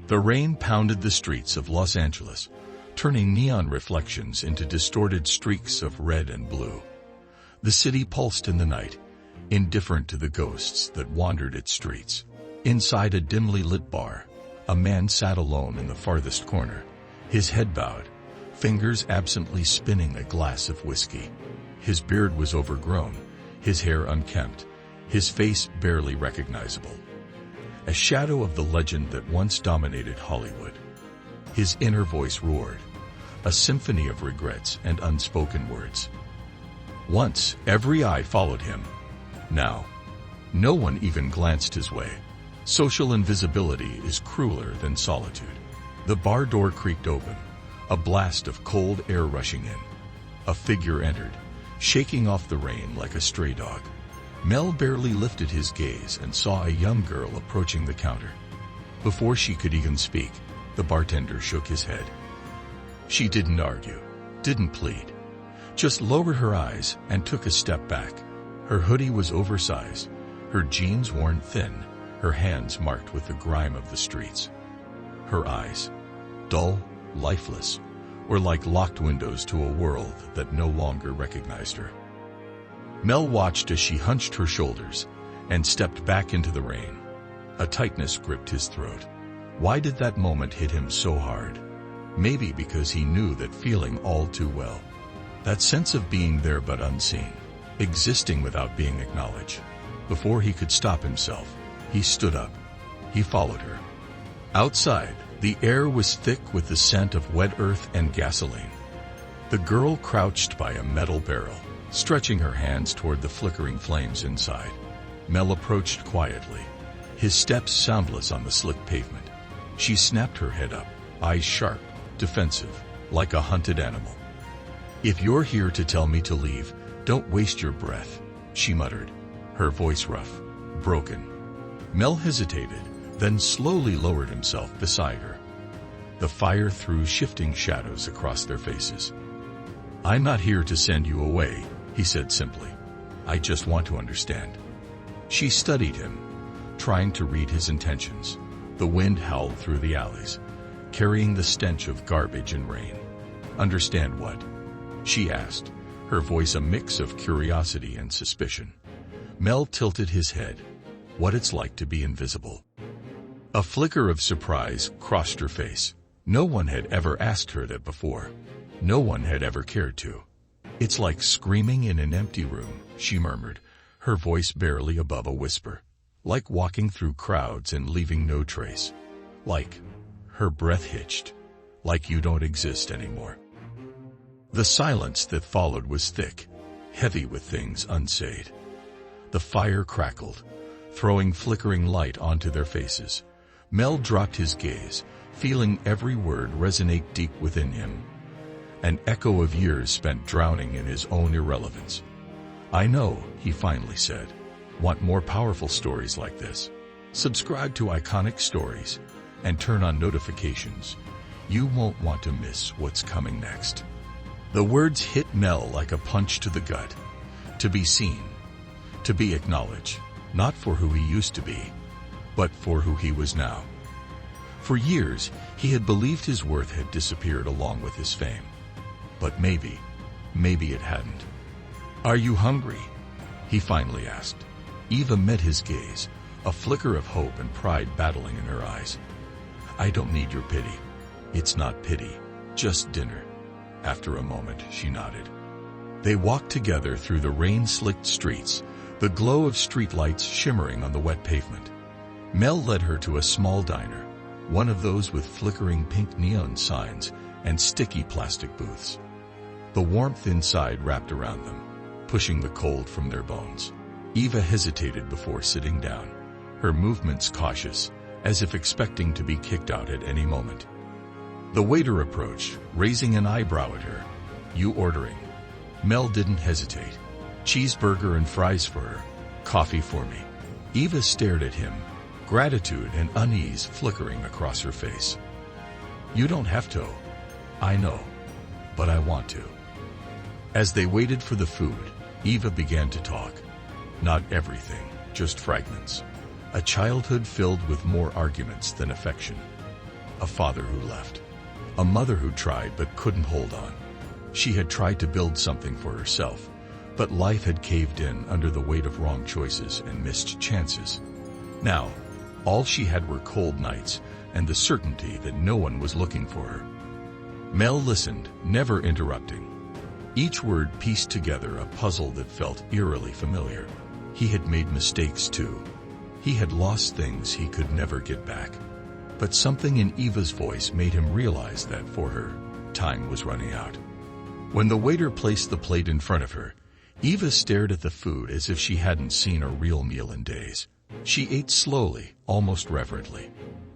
The rain pounded the streets of Los Angeles, turning neon reflections into distorted streaks of red and blue. The city pulsed in the night, indifferent to the ghosts that wandered its streets. Inside a dimly lit bar, a man sat alone in the farthest corner, his head bowed, fingers absently spinning a glass of whiskey. His beard was overgrown, his hair unkempt, his face barely recognizable. A shadow of the legend that once dominated Hollywood. His inner voice roared, a symphony of regrets and unspoken words. Once, every eye followed him. Now, no one even glanced his way. Social invisibility is crueler than solitude. The bar door creaked open, a blast of cold air rushing in. A figure entered, shaking off the rain like a stray dog. Mel barely lifted his gaze and saw a young girl approaching the counter. Before she could even speak, the bartender shook his head. She didn't argue, didn't plead, just lowered her eyes and took a step back. Her hoodie was oversized, her jeans worn thin, her hands marked with the grime of the streets. Her eyes, dull, lifeless, were like locked windows to a world that no longer recognized her. Mel watched as she hunched her shoulders and stepped back into the rain. A tightness gripped his throat. Why did that moment hit him so hard? Maybe because he knew that feeling all too well. That sense of being there but unseen, existing without being acknowledged. Before he could stop himself, he stood up. He followed her. Outside, the air was thick with the scent of wet earth and gasoline. The girl crouched by a metal barrel, stretching her hands toward the flickering flames inside. Mel approached quietly, his steps soundless on the slick pavement. She snapped her head up, eyes sharp, defensive, like a hunted animal. "If you're here to tell me to leave, don't waste your breath," she muttered, her voice rough, broken. Mel hesitated, then slowly lowered himself beside her. The fire threw shifting shadows across their faces. "I'm not here to send you away," he said simply. "I just want to understand." She studied him, trying to read his intentions. The wind howled through the alleys, carrying the stench of garbage and rain. "Understand what?" she asked, her voice a mix of curiosity and suspicion. Mel tilted his head. "What it's like to be invisible." A flicker of surprise crossed her face. No one had ever asked her that before. No one had ever cared to. "It's like screaming in an empty room," she murmured, her voice barely above a whisper. "Like walking through crowds and leaving no trace. Like..." Her breath hitched. "Like you don't exist anymore." The silence that followed was thick, heavy with things unsaid. The fire crackled, throwing flickering light onto their faces. Mel dropped his gaze, feeling every word resonate deep within him. An echo of years spent drowning in his own irrelevance. "I know," he finally said. "Want more powerful stories like this? Subscribe to Iconic Stories and turn on notifications. You won't want to miss what's coming next." The words hit Mel like a punch to the gut. To be seen, to be acknowledged, not for who he used to be, but for who he was now. For years, he had believed his worth had disappeared along with his fame. But maybe it hadn't. "Are you hungry?" he finally asked. Eva met his gaze, a flicker of hope and pride battling in her eyes. "I don't need your pity. It's not pity, just dinner." After a moment, she nodded. They walked together through the rain-slicked streets, the glow of streetlights shimmering on the wet pavement. Mel led her to a small diner, one of those with flickering pink neon signs and sticky plastic booths. The warmth inside wrapped around them, pushing the cold from their bones. Eva hesitated before sitting down, her movements cautious, as if expecting to be kicked out at any moment. The waiter approached, raising an eyebrow at her. "You ordering?" Mel didn't hesitate. "Cheeseburger and fries for her. Coffee for me." Eva stared at him, gratitude and unease flickering across her face. "You don't have to. I know. But I want to." As they waited for the food, Eva began to talk. Not everything, just fragments. A childhood filled with more arguments than affection. a father who left, a mother who tried but couldn't hold on. She had tried to build something for herself, but life had caved in under the weight of wrong choices and missed chances. Now, all she had were cold nights and the certainty that no one was looking for her. Mel listened, never interrupting. Each word pieced together a puzzle that felt eerily familiar. He had made mistakes too. He had lost things he could never get back. But something in Eva's voice made him realize that for her, time was running out. When the waiter placed the plate in front of her, Eva stared at the food as if she hadn't seen a real meal in days. She ate slowly, almost reverently.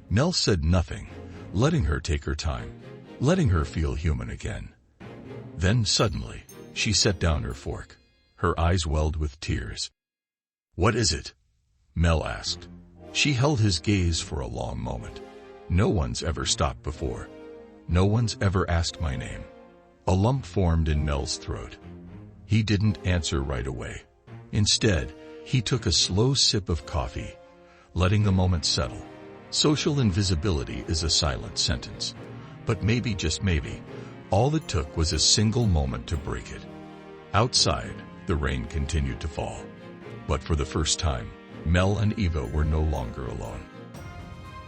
Mel said nothing, letting her take her time, letting her feel human again. Then suddenly, she set down her fork. Her eyes welled with tears. "What is it?" Mel asked. She held his gaze for a long moment. "No one's ever stopped before. No one's ever asked my name." A lump formed in Mel's throat. He didn't answer right away. Instead, he took a slow sip of coffee, letting the moment settle. Social invisibility is a silent sentence. But maybe, just maybe, all it took was a single moment to break it. Outside, the rain continued to fall. But for the first time, Mel and Eva were no longer alone.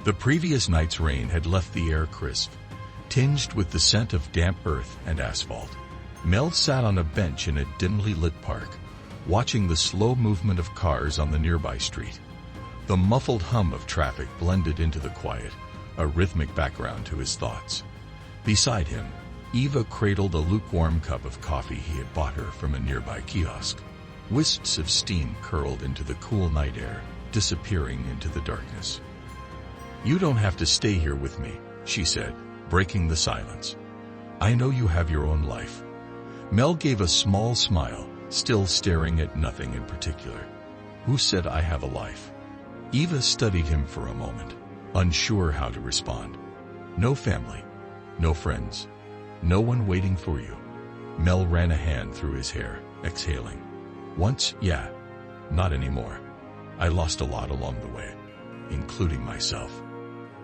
The previous night's rain had left the air crisp, tinged with the scent of damp earth and asphalt. Mel sat on a bench in a dimly lit park, watching the slow movement of cars on the nearby street. The muffled hum of traffic blended into the quiet, a rhythmic background to his thoughts. Beside him, Eva cradled a lukewarm cup of coffee he had bought her from a nearby kiosk. Wisps of steam curled into the cool night air, disappearing into the darkness. "You don't have to stay here with me," she said, breaking the silence. "I know you have your own life." Mel gave a small smile, still staring at nothing in particular. "Who said I have a life?" Eva studied him for a moment, unsure how to respond. "No family, no friends, no one waiting for you." Mel ran a hand through his hair, exhaling. "Once, yeah. Not anymore. I lost a lot along the way, including myself."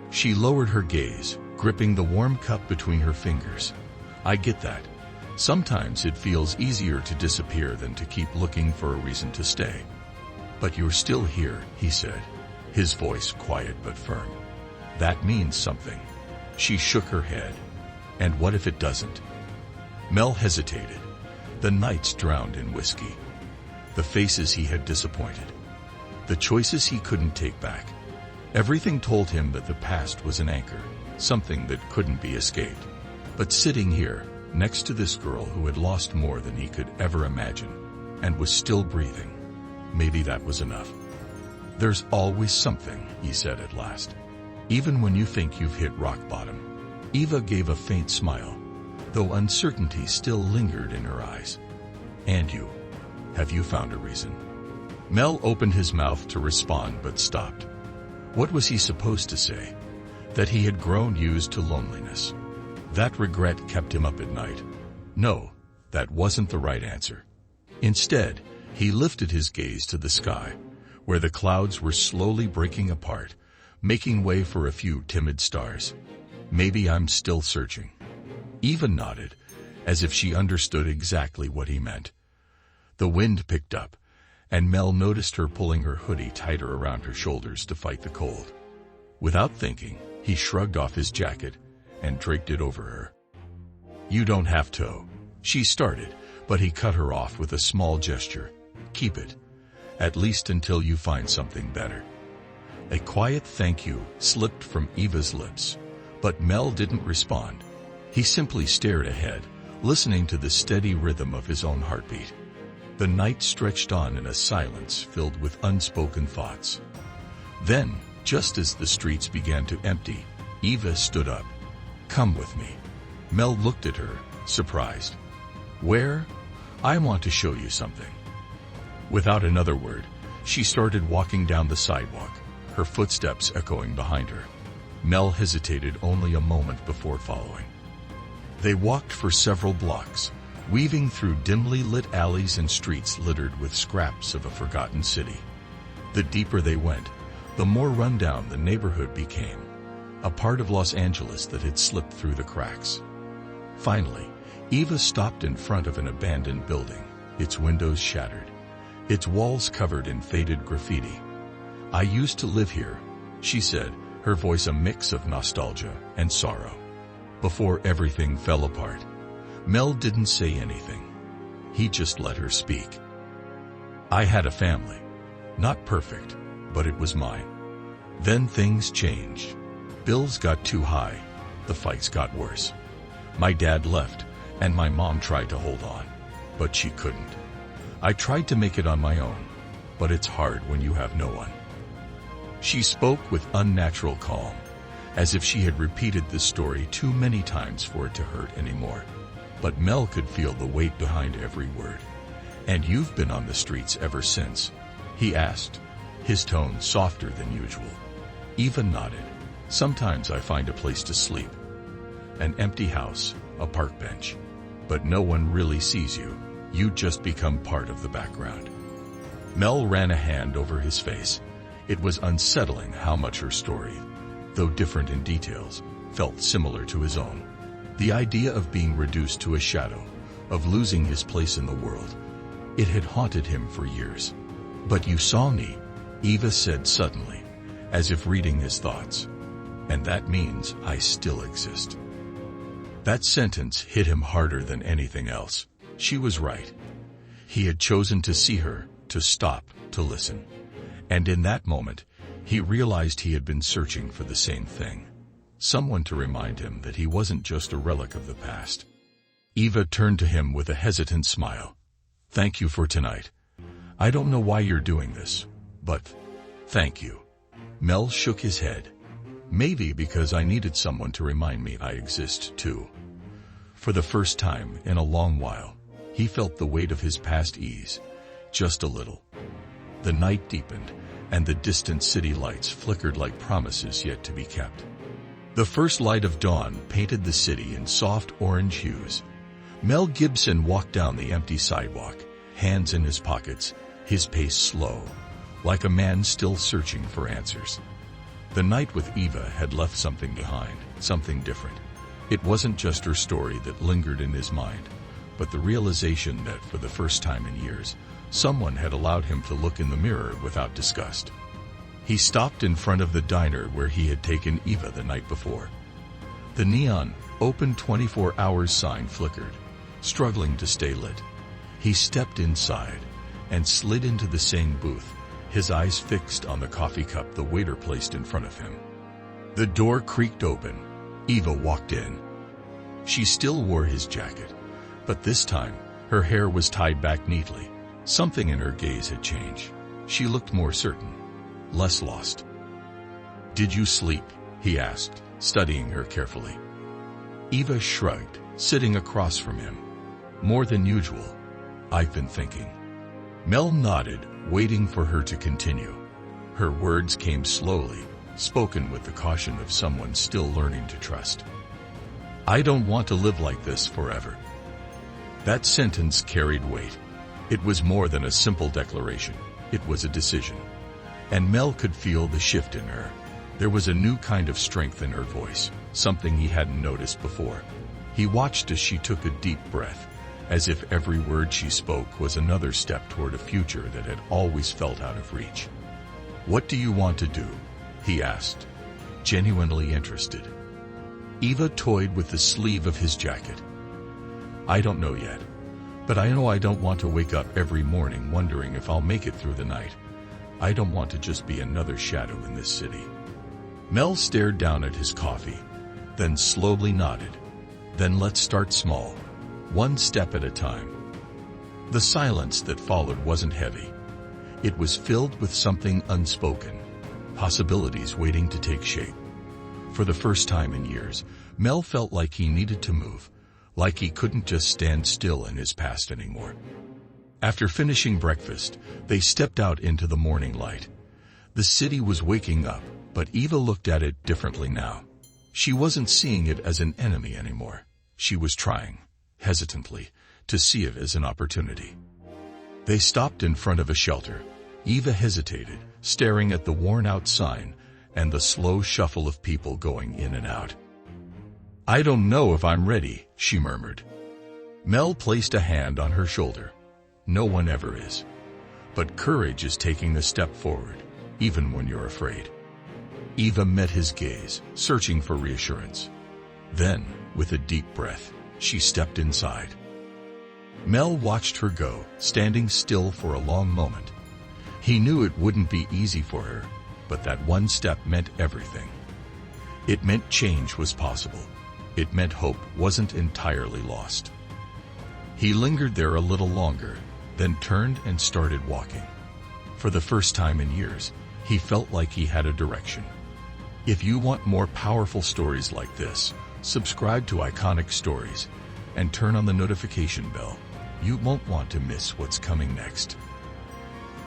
She lowered her gaze, gripping the warm cup between her fingers. "I get that. Sometimes it feels easier to disappear than to keep looking for a reason to stay. But you're still here," he said, his voice quiet but firm. "That means something." She shook her head. "And what if it doesn't?" Mel hesitated. The nights drowned in whiskey. The faces he had disappointed. The choices he couldn't take back. Everything told him that the past was an anchor, something that couldn't be escaped. But sitting here, next to this girl who had lost more than he could ever imagine, and was still breathing, maybe that was enough. "There's always something," he said at last. "Even when you think you've hit rock bottom." Eva gave a faint smile, though uncertainty still lingered in her eyes. "And you? Have you found a reason?" Mel opened his mouth to respond but stopped. What was he supposed to say? That he had grown used to loneliness. That regret kept him up at night. No, that wasn't the right answer. Instead, he lifted his gaze to the sky, where the clouds were slowly breaking apart, making way for a few timid stars. "Maybe I'm still searching." Eva nodded, as if she understood exactly what he meant. The wind picked up, and Mel noticed her pulling her hoodie tighter around her shoulders to fight the cold. Without thinking, he shrugged off his jacket and draped it over her. "You don't have to," she started, but he cut her off with a small gesture. "Keep it, at least until you find something better." A quiet thank you slipped from Eva's lips, but Mel didn't respond. He simply stared ahead, listening to the steady rhythm of his own heartbeat. The night stretched on in a silence filled with unspoken thoughts. Then, just as the streets began to empty, Eva stood up. "Come with me." Mel looked at her, surprised. "Where?" "I want to show you something." Without another word, she started walking down the sidewalk, her footsteps echoing behind her. Mel hesitated only a moment before following. They walked for several blocks, weaving through dimly lit alleys and streets littered with scraps of a forgotten city. The deeper they went, the more rundown the neighborhood became. a part of Los Angeles that had slipped through the cracks. Finally, Eva stopped in front of an abandoned building, its windows shattered, its walls covered in faded graffiti. "I used to live here," she said, her voice a mix of nostalgia and sorrow. Before everything fell apart, Mel didn't say anything. He just let her speak. "I had a family. Not perfect, but it was mine. Then things changed. Bills got too high. The fights got worse. My dad left, and my mom tried to hold on, but she couldn't. I tried to make it on my own, but it's hard when you have no one." She spoke with unnatural calm, as if she had repeated this story too many times for it to hurt anymore. But Mel could feel the weight behind every word. "And you've been on the streets ever since?" he asked, his tone softer than usual. Eva nodded. "Sometimes I find a place to sleep. An empty house, a park bench. But no one really sees you. You just become part of the background." Mel ran a hand over his face. It was unsettling how much her story, though different in details, felt similar to his own. The idea of being reduced to a shadow, of losing his place in the world, it had haunted him for years. "But you saw me," Eva said suddenly, as if reading his thoughts. "And that means I still exist." That sentence hit him harder than anything else. She was right. He had chosen to see her, to stop, to listen. And in that moment, he realized he had been searching for the same thing. Someone to remind him that he wasn't just a relic of the past. Eva turned to him with a hesitant smile. "Thank you for tonight. I don't know why you're doing this, but thank you." Mel shook his head. "Maybe because I needed someone to remind me I exist too." For the first time in a long while, he felt the weight of his past ease, just a little. The night deepened, and the distant city lights flickered like promises yet to be kept. The first light of dawn painted the city in soft orange hues. Mel Gibson walked down the empty sidewalk, hands in his pockets, his pace slow, like a man still searching for answers. The night with Eva had left something behind, something different. It wasn't just her story that lingered in his mind, but the realization that for the first time in years, someone had allowed him to look in the mirror without disgust. He stopped in front of the diner where he had taken Eva the night before. The neon, "Open 24 hours" sign flickered, struggling to stay lit. He stepped inside and slid into the same booth, his eyes fixed on the coffee cup the waiter placed in front of him. The door creaked open. Eva walked in. She still wore his jacket, but this time, her hair was tied back neatly. Something in her gaze had changed. She looked more certain, less lost. "Did you sleep?" he asked, studying her carefully. Eva shrugged, sitting across from him. "More than usual. I've been thinking." Mel nodded, waiting for her to continue. Her words came slowly, spoken with the caution of someone still learning to trust. "I don't want to live like this forever." That sentence carried weight. It was more than a simple declaration. It was a decision. And Mel could feel the shift in her. There was a new kind of strength in her voice, something he hadn't noticed before. He watched as she took a deep breath, as if every word she spoke was another step toward a future that had always felt out of reach. "What do you want to do?" he asked, genuinely interested. Eva toyed with the sleeve of his jacket. "I don't know yet, but I know I don't want to wake up every morning wondering if I'll make it through the night. I don't want to just be another shadow in this city." Mel stared down at his coffee, then slowly nodded. "Then let's start small, one step at a time." The silence that followed wasn't heavy. It was filled with something unspoken, possibilities waiting to take shape. For the first time in years, Mel felt like he needed to move, like he couldn't just stand still in his past anymore. After finishing breakfast, they stepped out into the morning light. The city was waking up, but Eva looked at it differently now. She wasn't seeing it as an enemy anymore. She was trying, hesitantly, to see it as an opportunity. They stopped in front of a shelter. Eva hesitated, staring at the worn-out sign, and the slow shuffle of people going in and out. "I don't know if I'm ready," she murmured. Mel placed a hand on her shoulder. "No one ever is. But courage is taking the step forward, even when you're afraid." Eva met his gaze, searching for reassurance. Then, with a deep breath, she stepped inside. Mel watched her go, standing still for a long moment. He knew it wouldn't be easy for her, but that one step meant everything. It meant change was possible. It meant hope wasn't entirely lost. He lingered there a little longer, then turned and started walking. For the first time in years, he felt like he had a direction. If you want more powerful stories like this, subscribe to Iconic Stories and turn on the notification bell. You won't want to miss what's coming next.